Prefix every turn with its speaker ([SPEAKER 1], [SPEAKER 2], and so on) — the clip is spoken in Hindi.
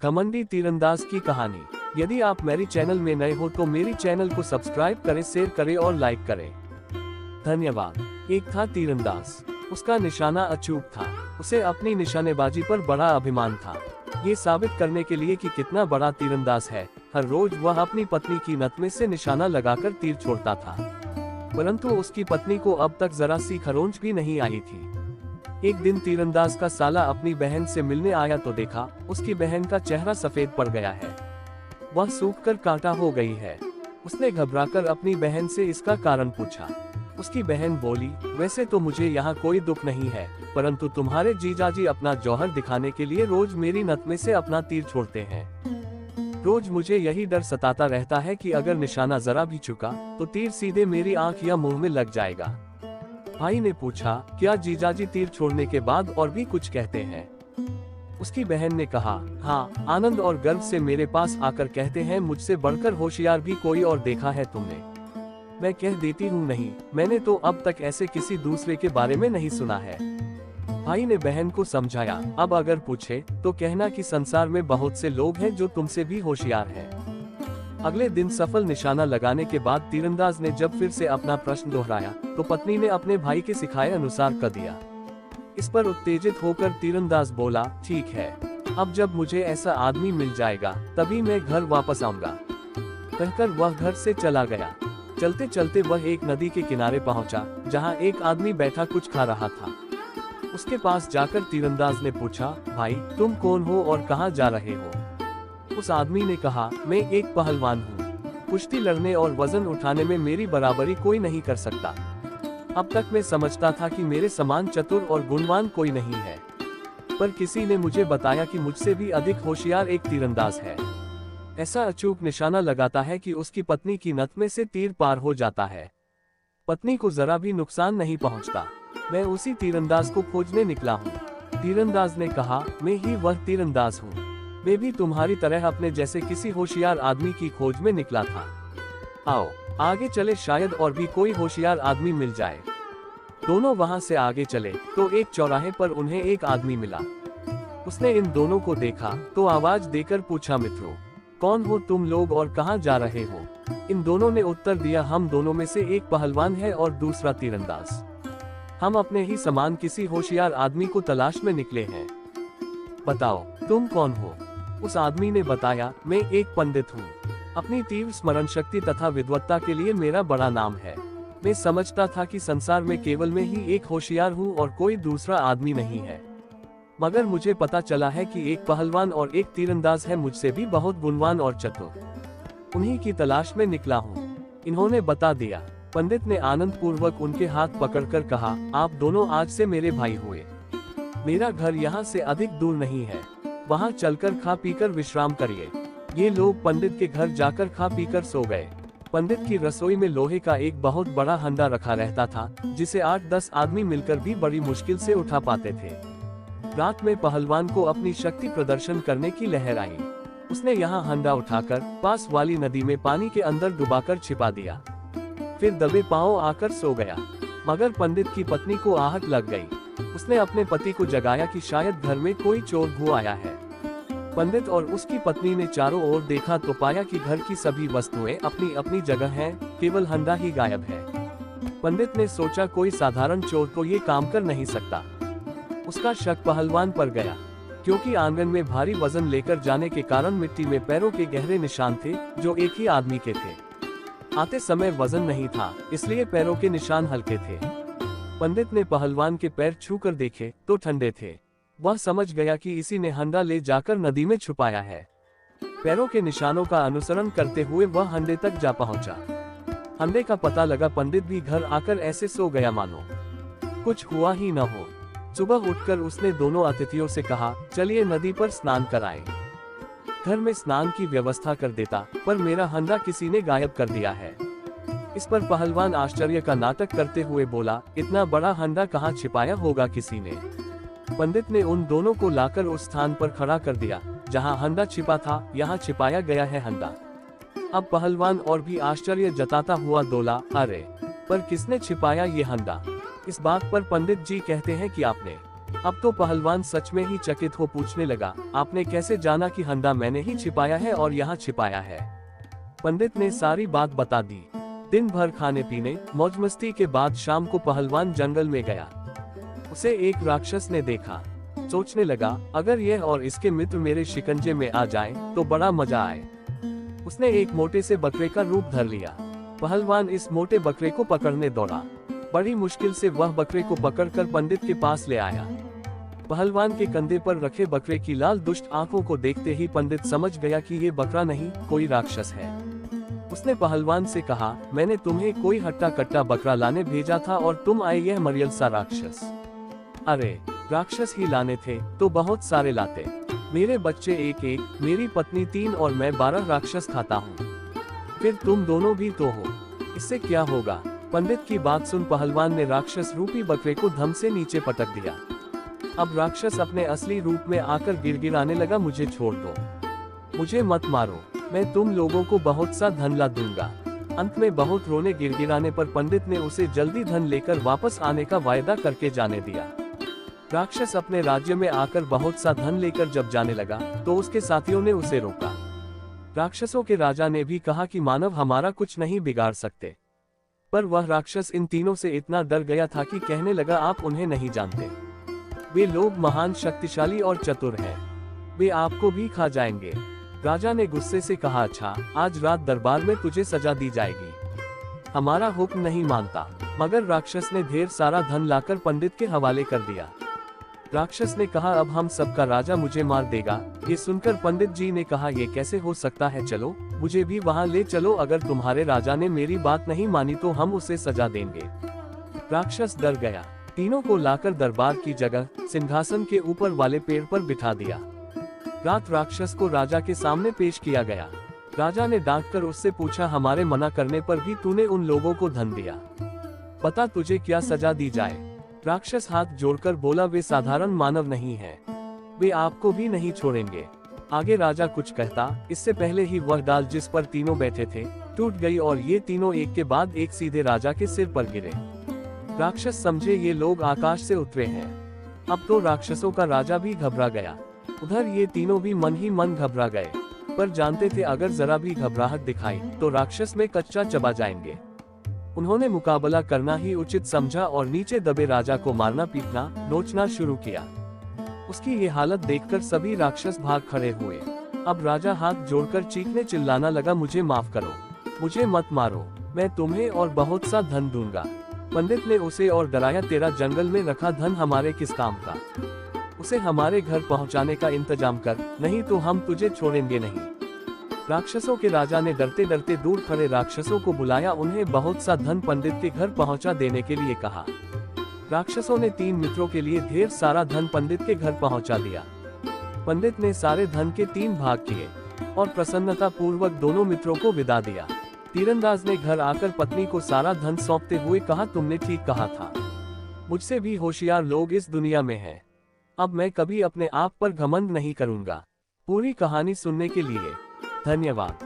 [SPEAKER 1] घमंडी तीरंदाज की कहानी। यदि आप मेरी चैनल में नए हो तो मेरी चैनल को सब्सक्राइब करें, शेयर करें और लाइक करें। धन्यवाद। एक था तीरंदाज, उसका निशाना अचूक था। उसे अपनी निशानेबाजी पर बड़ा अभिमान था। ये साबित करने के लिए कि कितना बड़ा तीरंदाज है, हर रोज वह अपनी पत्नी की नथ में से निशाना लगाकर तीर छोड़ता था। परंतु उसकी पत्नी को अब तक जरा सी खरोंच भी नहीं आई थी। एक दिन तीरंदाज का साला अपनी बहन से मिलने आया तो देखा उसकी बहन का चेहरा सफेद पड़ गया है। वह सूखकर कांटा हो गई है। उसने घबराकर अपनी बहन से इसका कारण पूछा। उसकी बहन बोली, वैसे तो मुझे यहाँ कोई दुख नहीं है, परंतु तुम्हारे जीजाजी अपना जौहर दिखाने के लिए रोज मेरी नथ में से अपना तीर छोड़ते हैं। रोज मुझे यही डर सताता रहता है कि अगर निशाना जरा भी चुका तो तीर सीधे मेरी आंख या मुंह में लग जाएगा। भाई ने पूछा, क्या जीजाजी तीर छोड़ने के बाद और भी कुछ कहते हैं? उसकी बहन ने कहा, हाँ, आनंद और गर्व से मेरे पास आकर कहते हैं, मुझसे बढ़कर होशियार भी कोई और देखा है तुमने? मैं कह देती हूँ, नहीं, मैंने तो अब तक ऐसे किसी दूसरे के बारे में नहीं सुना है। भाई ने बहन को समझाया, अब अगर पूछे तो कहना कि संसार में बहुत से लोग हैं जो तुमसे भी होशियार हैं। अगले दिन सफल निशाना लगाने के बाद तीरंदाज ने जब फिर से अपना प्रश्न दोहराया तो पत्नी ने अपने भाई के सिखाए अनुसार कर दिया। इस पर उत्तेजित होकर तीरंदाज बोला, ठीक है, अब जब मुझे ऐसा आदमी मिल जाएगा तभी मैं घर वापस आऊंगा। कहकर वह घर से चला गया। चलते चलते वह एक नदी के किनारे पहुंचा, जहां एक आदमी बैठा कुछ खा रहा था। उसके पास जाकर तीरंदाज ने पूछा, भाई, तुम कौन हो और कहां जा रहे हो? उस आदमी ने कहा, मैं एक पहलवान हूँ। कुश्ती लड़ने और वजन उठाने में मेरी बराबरी कोई नहीं कर सकता। अब तक मैं समझता था कि मेरे समान चतुर और गुणवान कोई नहीं है, पर किसी ने मुझे बताया कि मुझसे भी अधिक होशियार एक तीरंदाज है। ऐसा अचूक निशाना लगाता है कि उसकी पत्नी की नथ में से तीर पार हो जाता है। पत्नी को जरा भी नुकसान नहीं पहुँचता। मैं उसी तीरंदाज को खोजने निकला हूँ। तीरंदाज ने कहा, मैं ही वह तीरंदाज हूँ। मैं भी तुम्हारी तरह अपने जैसे किसी होशियार आदमी की खोज में निकला था। आओ आगे चले, शायद और भी कोई होशियार आदमी मिल जाए। दोनों वहां से आगे चले तो एक चौराहे पर उन्हें एक आदमी मिला। उसने इन दोनों को देखा तो आवाज देकर पूछा, मित्रों, कौन हो तुम लोग और कहां जा रहे हो? इन दोनों ने उत्तर दिया, हम दोनों में से एक पहलवान है और दूसरा तीरंदाज। हम अपने ही समान किसी होशियार आदमी को तलाश में निकले हैं। बताओ तुम कौन हो? उस आदमी ने बताया, मैं एक पंडित हूँ। अपनी तीव्र स्मरण शक्ति तथा विद्वत्ता के लिए मेरा बड़ा नाम है। मैं समझता था कि संसार में केवल मैं ही एक होशियार हूँ और कोई दूसरा आदमी नहीं है, मगर मुझे पता चला है कि एक पहलवान और एक तीरंदाज है मुझसे भी बहुत गुणवान और चतुर। उन्हीं की तलाश में निकला हूँ। इन्होंने बता दिया। पंडित ने आनंद पूर्वक उनके हाथ पकड़कर कहा, आप दोनों आज से मेरे भाई हुए। मेरा घर यहाँ से अधिक दूर नहीं है, वहाँ चलकर खा पीकर विश्राम करिए। ये लोग पंडित के घर जाकर खा पीकर सो गए। पंडित की रसोई में लोहे का एक बहुत बड़ा हंडा रखा रहता था, जिसे 8-10 आदमी मिलकर भी बड़ी मुश्किल से उठा पाते थे। रात में पहलवान को अपनी शक्ति प्रदर्शन करने की लहर आई। उसने यहाँ हंडा उठाकर पास वाली नदी में पानी के अंदर डुबाकर छिपा दिया, फिर दबे पांव आकर सो गया। मगर पंडित की पत्नी को आहट लग गई। उसने अपने पति को जगाया कि शायद घर में कोई चोर घुस आया है। पंडित और उसकी पत्नी ने चारों ओर देखा तो पाया कि घर की सभी वस्तुएं अपनी अपनी जगह हैं, केवल हंडा ही गायब है। पंडित ने सोचा, कोई साधारण चोर तो ये काम कर नहीं सकता। उसका शक पहलवान पर गया, क्योंकि आंगन में भारी वजन लेकर जाने के कारण मिट्टी में पैरों के गहरे निशान थे जो एक ही आदमी के थे। आते समय वजन नहीं था, इसलिए पैरों के निशान हल्के थे। पंडित ने पहलवान के पैर छूकर देखे तो ठंडे थे। वह समझ गया कि इसी ने हंडा ले जाकर नदी में छुपाया है। पैरों के निशानों का अनुसरण करते हुए वह हंडे तक जा पहुंचा। हंडे का पता लगा। पंडित भी घर आकर ऐसे सो गया मानो कुछ हुआ ही न हो। सुबह उठकर उसने दोनों अतिथियों से कहा, चलिए नदी पर स्नान कराएं। घर में स्नान की व्यवस्था कर देता, पर मेरा हंडा किसी ने गायब कर दिया है। इस पर पहलवान आश्चर्य का नाटक करते हुए बोला, इतना बड़ा हंडा कहाँ छिपाया होगा किसी ने? पंडित ने उन दोनों को लाकर उस स्थान पर खड़ा कर दिया जहां हंडा छिपा था। यहाँ छिपाया गया है हंडा। अब पहलवान और भी आश्चर्य जताता हुआ बोला, अरे, पर किसने छिपाया ये हंडा? इस बात पर पंडित जी कहते हैं कि आपने। अब तो पहलवान सच में ही चकित हो पूछने लगा, आपने कैसे जाना कि हंडा मैंने ही छिपाया है और यहाँ छिपाया है? पंडित ने सारी बात बता दी। दिन भर खाने पीने मौज मस्ती के बाद शाम को पहलवान जंगल में गया। उसे एक राक्षस ने देखा। सोचने लगा, अगर यह और इसके मित्र मेरे शिकंजे में आ जाएं, तो बड़ा मजा आए। उसने एक मोटे से बकरे का रूप धर लिया। पहलवान इस मोटे बकरे को पकड़ने दौड़ा। बड़ी मुश्किल से वह बकरे को पकड़कर पंडित के पास ले आया। पहलवान के कंधे पर रखे बकरे की लाल दुष्ट आंखों को देखते ही पंडित समझ गया कि ये बकरा नहीं, कोई राक्षस है। उसने पहलवान से कहा, मैंने तुम्हें कोई हट्टा कट्टा बकरा लाने भेजा था और तुम आए यह मरियल सा राक्षस। अरे राक्षस ही लाने थे तो बहुत सारे लाते। मेरे बच्चे 1-1, मेरी पत्नी 3 और मैं 12 राक्षस खाता हूँ। फिर तुम दोनों भी तो हो, इससे क्या होगा? पंडित की बात सुन पहलवान ने राक्षस रूपी बकरे को धम से नीचे पटक दिया। अब राक्षस अपने असली रूप में आकर गिड़गिड़ाने लगा, मुझे छोड़ दो, मुझे मत मारो, मैं तुम लोगों को बहुत सा धन ला दूंगा। अंत में बहुत रोने गिड़गिड़ाने पर पंडित ने उसे जल्दी धन लेकर वापस आने का वायदा करके जाने दिया। राक्षस अपने राज्य में आकर बहुत सा धन लेकर जब जाने लगा तो उसके साथियों ने उसे रोका। राक्षसों के राजा ने भी कहा कि मानव हमारा कुछ नहीं बिगाड़ सकते, पर वह राक्षस इन तीनों से इतना डर गया था कि कहने लगा, आप उन्हें नहीं जानते, वे लोग महान शक्तिशाली और चतुर हैं, वे आपको भी खा जाएंगे। राजा ने गुस्से से कहा, अच्छा आज रात दरबार में तुझे सजा दी जाएगी, हमारा हुक्म नहीं मानता। मगर राक्षस ने ढेर सारा धन लाकर पंडित के हवाले कर दिया। राक्षस ने कहा, अब हम सबका राजा मुझे मार देगा। ये सुनकर पंडित जी ने कहा, ये कैसे हो सकता है, चलो मुझे भी वहां ले चलो, अगर तुम्हारे राजा ने मेरी बात नहीं मानी तो हम उसे सजा देंगे। राक्षस डर गया। तीनों को लाकर दरबार की जगह सिंहासन के ऊपर वाले पेड़ पर बिठा दिया। रात राक्षस को राजा के सामने पेश किया गया। राजा ने डांटकर उससे पूछा, हमारे मना करने पर भी तूने उन लोगों को धन दिया, बता तुझे क्या सजा दी जाए? राक्षस हाथ जोड़कर बोला, वे साधारण मानव नहीं हैं, वे आपको भी नहीं छोड़ेंगे। आगे राजा कुछ कहता, इससे पहले ही वह डाल जिस पर तीनों बैठे थे टूट गई और ये तीनों एक के बाद एक सीधे राजा के सिर पर गिरे। राक्षस समझे ये लोग आकाश से उतरे हैं। अब तो राक्षसों का राजा भी घबरा गया। उधर ये तीनों भी मन ही मन घबरा गए, पर जानते थे अगर जरा भी घबराहट दिखाई तो राक्षस में कच्चा चबा जाएंगे। उन्होंने मुकाबला करना ही उचित समझा और नीचे दबे राजा को मारना पीटना नोचना शुरू किया। उसकी ये हालत देखकर सभी राक्षस भाग खड़े हुए। अब राजा हाथ जोड़कर चीखने चिल्लाना लगा, मुझे माफ करो, मुझे मत मारो, मैं तुम्हें और बहुत सा धन दूंगा। पंडित ने उसे और डराया, तेरा जंगल में रखा धन हमारे किस काम का, उसे हमारे घर पहुंचाने का इंतजाम कर, नहीं तो हम तुझे छोड़ेंगे नहीं। राक्षसों के राजा ने डरते डरते दूर खड़े राक्षसों को बुलाया, उन्हें बहुत सा धन पंडित के घर पहुंचा देने के लिए कहा। राक्षसों ने 3 मित्रों के लिए ढेर सारा धन पंडित के घर पहुंचा दिया। पंडित ने सारे धन के 3 भाग किए और प्रसन्नता पूर्वक दोनों मित्रों को विदा दिया। तीरंदाज ने घर आकर पत्नी को सारा धन सौंपते हुए कहा, तुमने ठीक कहा था, मुझसे भी होशियार लोग इस दुनिया में हैं। अब मैं कभी अपने आप पर घमंड नहीं करूंगा। पूरी कहानी सुनने के लिए धन्यवाद।